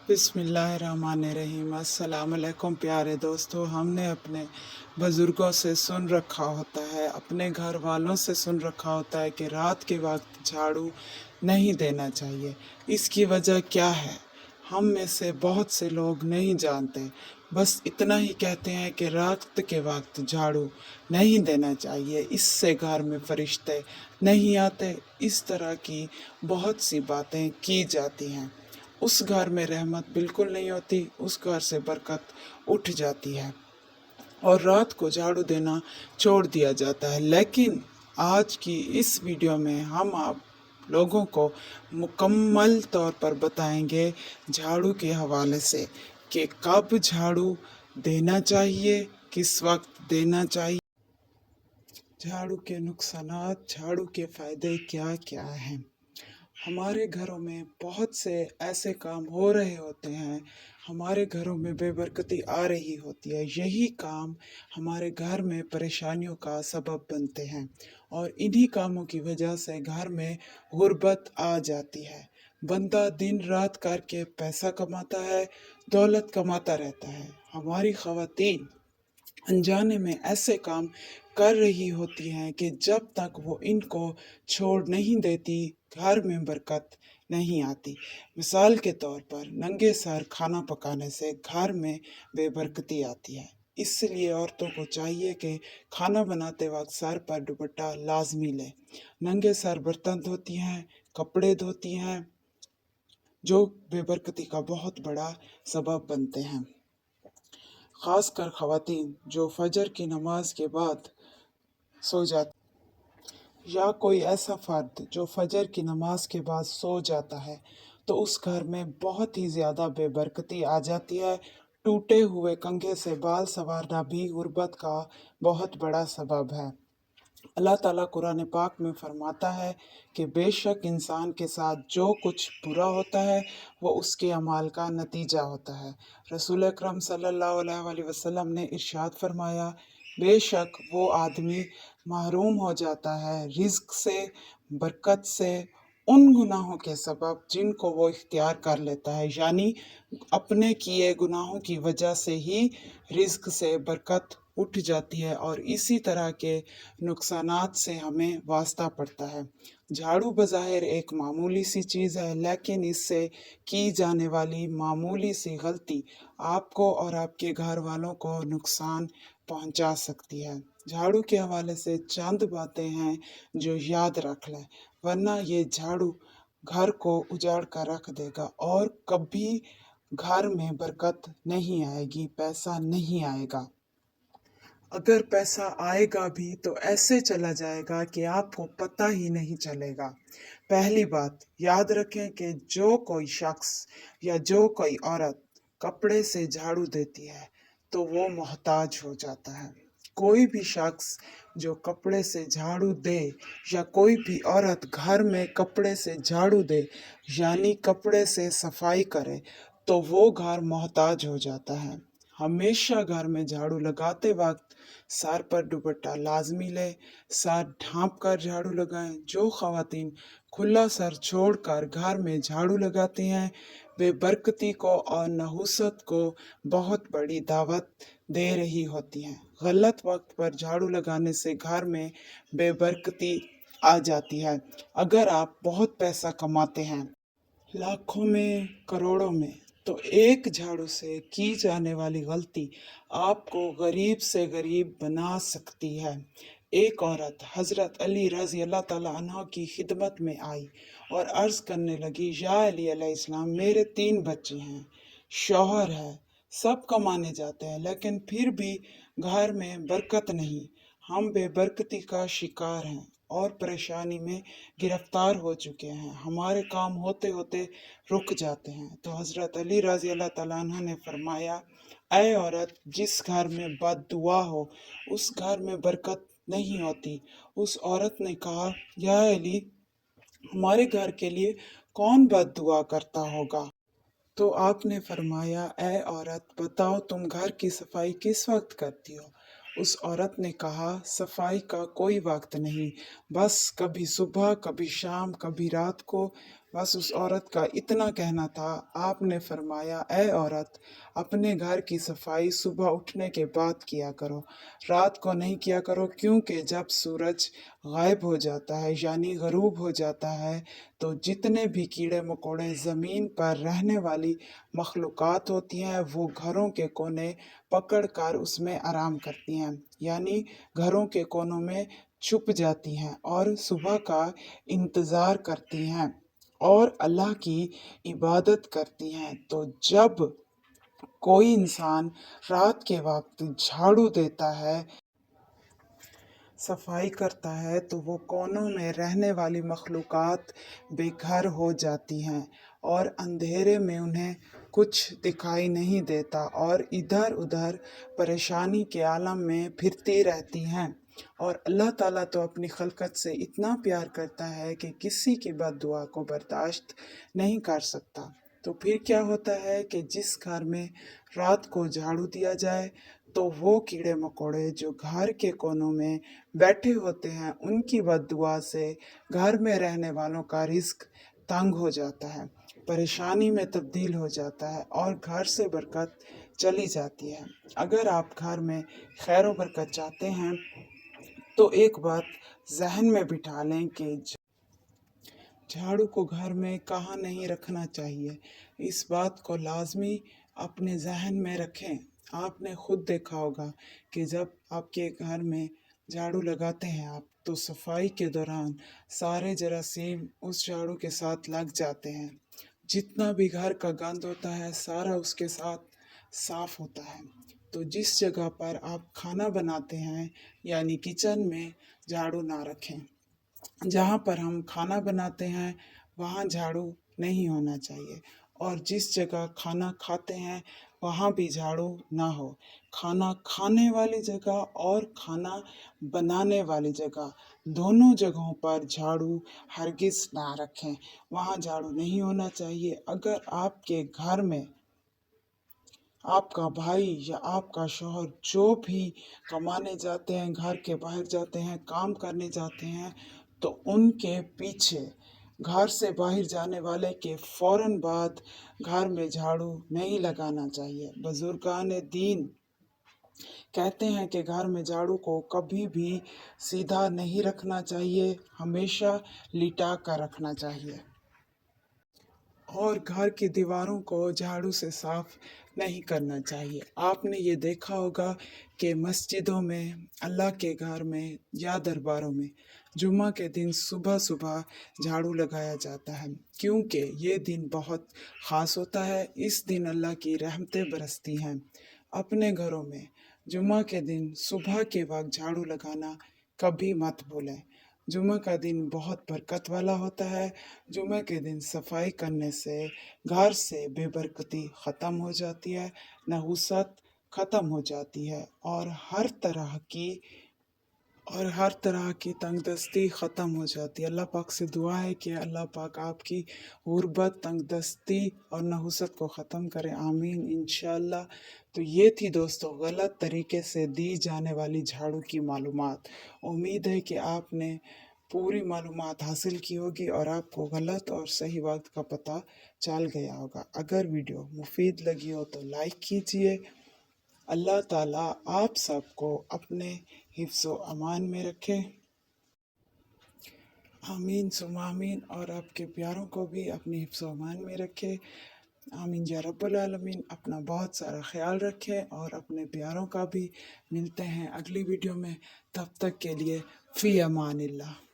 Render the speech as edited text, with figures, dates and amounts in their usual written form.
बिस्मिल्लाहिर्रहमानिर्रहीम। अस्सलाम वालेकुम प्यारे दोस्तों। हमने अपने बुज़ुर्गों से सुन रखा होता है, अपने घर वालों से सुन रखा होता है कि रात के वक्त झाड़ू नहीं देना चाहिए। इसकी वजह क्या है? हम में से बहुत से लोग नहीं जानते, बस इतना ही कहते हैं कि रात के वक्त झाड़ू नहीं देना चाहिए, इससे घर में फरिश्ते नहीं आते। इस तरह की बहुत सी बातें की जाती हैं। उस घर में रहमत बिल्कुल नहीं होती, उस घर से बरकत उठ जाती है और रात को झाड़ू देना छोड़ दिया जाता है। लेकिन आज की इस वीडियो में हम आप लोगों को मुकम्मल तौर पर बताएंगे झाड़ू के हवाले से कि कब झाड़ू देना चाहिए, किस वक्त देना चाहिए, झाड़ू के नुकसानात, झाड़ू के फ़ायदे क्या क्या हैं। हमारे घरों में बहुत से ऐसे काम हो रहे होते हैं, हमारे घरों में बेबरकती आ रही होती है। यही काम हमारे घर में परेशानियों का सबब बनते हैं और इन्हीं कामों की वजह से घर में गुर्बत आ जाती है। बंदा दिन रात करके पैसा कमाता है, दौलत कमाता रहता है। हमारी ख़वातीन अनजाने में ऐसे काम कर रही होती हैं कि जब तक वो इनको छोड़ नहीं देती, घर में बरकत नहीं आती। मिसाल के तौर पर नंगे सर खाना पकाने से घर में बेबरकती आती है। इसलिए औरतों को चाहिए कि खाना बनाते वक्त सर पर दुपट्टा लाजमी लें। नंगे सर बर्तन धोती हैं, कपड़े धोती हैं, जो बेबरकती का बहुत बड़ा सबब बनते हैं। ख़ासकर ख़वातीन जो फजर की नमाज के बाद सो जाती, या कोई ऐसा फ़र्द जो फजर की नमाज के बाद सो जाता है, तो उस घर में बहुत ही ज़्यादा बेबरकती आ जाती है। टूटे हुए कंघे से बाल संवारना भी गुर्बत का बहुत बड़ा सबब है। अल्लाह ताला कुरान पाक में फरमाता है कि बेशक इंसान के साथ जो कुछ बुरा होता है वो उसके अमाल का नतीजा होता है। रसूल अकरम सल्लल्लाहु अलैहि वसल्लम ने इरशाद फरमाया, बेशक वो आदमी महरूम हो जाता है रिज़्क से, बरकत से, उन गुनाहों के सबब जिनको वो इख्तियार कर लेता है। यानी अपने किए गुनाहों की वजह से ही रिज़्क से बरकत उठ जाती है और इसी तरह के नुकसानात से हमें वास्ता पड़ता है। झाड़ू बज़ाहिर एक मामूली सी चीज़ है, लेकिन इससे की जाने वाली मामूली सी गलती आपको और आपके घर वालों को नुकसान पहुंचा सकती है। झाड़ू के हवाले से चंद बातें हैं जो याद रख लें, वरना ये झाड़ू घर को उजाड़ कर रख देगा और कभी घर में बरकत नहीं आएगी, पैसा नहीं आएगा। अगर पैसा आएगा भी तो ऐसे चला जाएगा कि आपको पता ही नहीं चलेगा। पहली बात याद रखें कि जो कोई शख्स या जो कोई औरत कपड़े से झाड़ू देती है तो वो मोहताज हो जाता है। कोई भी शख्स जो कपड़े से झाड़ू दे या कोई भी औरत घर में कपड़े से झाड़ू दे, यानी कपड़े से सफाई करे, तो वो घर मोहताज हो जाता है। हमेशा घर में झाड़ू लगाते वक्त सर पर दुपट्टा लाजमी लें, सर ढांप कर झाड़ू लगाएं। जो ख़वातीन खुला सर छोड़कर घर में झाड़ू लगाती हैं वे बरकती को और नहुसत को बहुत बड़ी दावत दे रही होती हैं। गलत वक्त पर झाड़ू लगाने से घर में बेबरकती आ जाती है। अगर आप बहुत पैसा कमाते हैं, लाखों में, करोड़ों में, तो एक झाड़ू से की जाने वाली गलती आपको गरीब से गरीब बना सकती है। एक औरत हज़रत अली रज़ी अल्लाह ताला अन्हा की खिदमत में आई और अर्ज़ करने लगी, या अली अलैहिस्सलाम, मेरे 3 बच्चे हैं, शौहर है, सब कमाने जाते हैं, लेकिन फिर भी घर में बरकत नहीं। हम बेबरकती का शिकार हैं और परेशानी में गिरफ्तार हो चुके हैं। हमारे काम होते होते रुक जाते हैं। तो हज़रत अली रज़ी अल्लाह तआला अन्हु ने फरमाया, ऐ औरत, जिस घर में बद्दुआ हो उस घर में बरकत नहीं होती। उस औरत ने कहा, या अली, हमारे घर के लिए कौन बद्दुआ करता होगा? तो आपने फरमाया, ऐ औरत, बताओ तुम घर की सफाई किस वक्त करती हो? उस औरत ने कहा, सफाई का कोई वक्त नहीं, बस कभी सुबह, कभी शाम, कभी रात को, بس उस औरत का इतना कहना था। आपने फरमाया, ए औरत, अपने घर की सफाई सुबह उठने के बाद किया करो, रात को नहीं किया करो, क्योंकि जब सूरज गायब हो जाता है यानी गरूब हो जाता है तो जितने भी कीड़े मकोड़े ज़मीन पर रहने वाली मखलूक़ात होती हैं वो घरों के कोने पकड़ कर उसमें आराम करती हैं, यानी घरों के कोनों में छुप जाती हैं और सुबह का इंतज़ार करती हैं और अल्लाह की इबादत करती हैं। तो जब कोई इंसान रात के वक्त झाड़ू देता है, सफाई करता है, तो वो कोनों में रहने वाली मखलूक़ात बेघर हो जाती हैं और अंधेरे में उन्हें कुछ दिखाई नहीं देता और इधर उधर परेशानी के आलम में फिरती रहती हैं। और अल्लाह ताला तो अपनी खलकत से इतना प्यार करता है कि किसी की बद्दुआ को बर्दाश्त नहीं कर सकता। तो फिर क्या होता है कि जिस घर में रात को झाड़ू दिया जाए तो वो कीड़े मकोड़े जो घर के कोनों में बैठे होते हैं उनकी बद्दुआ से घर में रहने वालों का रिस्क तंग हो जाता है, परेशानी में तब्दील हो जाता है और घर से बरकत चली जाती है। अगर आप घर में खैर व बरकत चाहते हैं तो एक बात जहन में बिठा लें कि झाड़ू को घर में कहाँ नहीं रखना चाहिए। इस बात को लाजमी अपने जहन में रखें। आपने खुद देखा होगा कि जब आपके घर में झाड़ू लगाते हैं आप तो सफाई के दौरान सारे जरासीम उस झाड़ू के साथ लग जाते हैं। जितना भी घर का गंद होता है सारा उसके साथ साफ होता है। तो जिस जगह पर आप खाना बनाते हैं यानी किचन में झाड़ू ना रखें। जहाँ पर हम खाना बनाते हैं वहाँ झाड़ू नहीं होना चाहिए और जिस जगह खाना खाते हैं वहाँ भी झाड़ू ना हो। खाना खाने वाली जगह और खाना बनाने वाली जगह दोनों जगहों पर झाड़ू हरगिज़ ना रखें, वहाँ झाड़ू नहीं होना चाहिए। अगर आपके घर में आपका भाई या आपका शौहर जो भी कमाने जाते हैं, घर के बाहर जाते हैं, काम करने जाते हैं, तो उनके पीछे घर से बाहर जाने वाले के फ़ौरन बाद घर में झाड़ू नहीं लगाना चाहिए। बुजुर्गान दीन कहते हैं कि घर में झाड़ू को कभी भी सीधा नहीं रखना चाहिए, हमेशा लिटा कर रखना चाहिए और घर की दीवारों को झाड़ू से साफ नहीं करना चाहिए। आपने ये देखा होगा कि मस्जिदों में, अल्लाह के घर में या दरबारों में जुम्मा के दिन सुबह सुबह झाड़ू लगाया जाता है, क्योंकि ये दिन बहुत ख़ास होता है। इस दिन अल्लाह की रहमतें बरसती हैं। अपने घरों में जुम्मा के दिन सुबह के वक्त झाड़ू लगाना कभी मत भूलें। जुम्मे का दिन बहुत बरकत वाला होता है। जुम्मे के दिन सफाई करने से घर से बेबरकती ख़त्म हो जाती है, नहुसत ख़त्म हो जाती है और हर तरह की तंगदस्ती ख़त्म हो जाती है। अल्लाह पाक से दुआ है कि अल्लाह पाक आपकी गुर्बत, तंगदस्ती और नहुसत को ख़त्म करे, आमीन इंशाअल्लाह। तो ये थी दोस्तों गलत तरीके से दी जाने वाली झाड़ू की मालूमात। उम्मीद है कि आपने पूरी मालूमात हासिल की होगी और आपको गलत और सही वक्त का पता चल गया होगा। अगर वीडियो मुफीद लगी हो तो लाइक कीजिए। अल्लाह ताला आप सबको अपने हिफ्ज़ व अमान में रखे, आमीन सुम आमीन, और आपके प्यारों को भी अपने हिफ्ज़ व अमान में रखे, आमीन या रब्बुल आलमीन। अपना बहुत सारा ख्याल रखें और अपने प्यारों का भी। मिलते हैं अगली वीडियो में, तब तक के लिए फ़ी अमानिल्लाह।